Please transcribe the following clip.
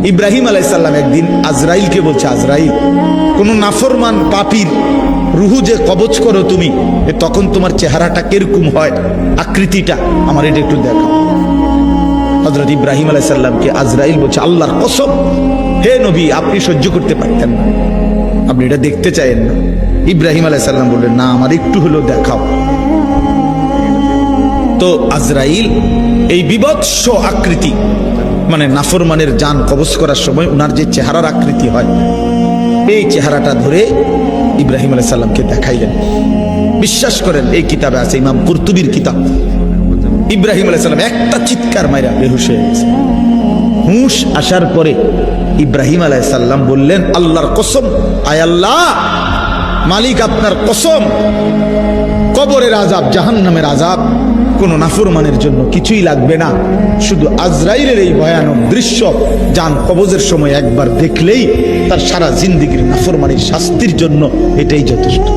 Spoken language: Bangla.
ইব্রাহিম আলাইহিস সালাম একদিন আজরাইলকে বলছে, আজরাইল, কোন নাফরমান পাপীর রুহু যে কবজ করো তুমি, তখন তোমার চেহারাটা কিরকম হয়, আকৃতিটা আমার এটা একটু দেখাও। হযরত ইব্রাহিম আলাইহিস সালামকে আজরাইল বলছে, আল্লাহর কসম হে নবী, আপনি সহ্য করতে পারতেন না, আপনি এটা দেখতে চাইেন না। ইব্রাহিম আলাইহিস সালাম বললেন, না, আমার একটু হলেও দেখাও। তো আজরাইল এই বিভৎস আকৃতি, মানে নাফরমানের জান কবজ করার সময় উনার যে চেহারার আকৃতি হয়, এই চেহারাটা ধরে ইব্রাহিম আলাইহিস সালামকে দেখাইলেন। বিশ্বাস করেন, এই কিতাবে আছে, ইমাম কুরতুবীর কিতাব। ইব্রাহিম আলাইহিস সালাম একটা চিৎকার মাইরা বেহুশ হয়ে গেছে। হুঁশ আসার পরে ইব্রাহিম আলাইহিস সালাম বললেন, আল্লাহর কসম, আয় আল্লাহ, মালিক আপনার কসম, কবরের আযাব, জাহান্নামের আযাব কোন নাফরমানের জন্য কিছুই লাগবে না, শুধু আজরাইলের এই ভয়ানক দৃশ্য জান কবজের সময় একবার দেখলেই তার সারা জিন্দেগীর নাফরমানির শাস্তির জন্য এটাই যথেষ্ট।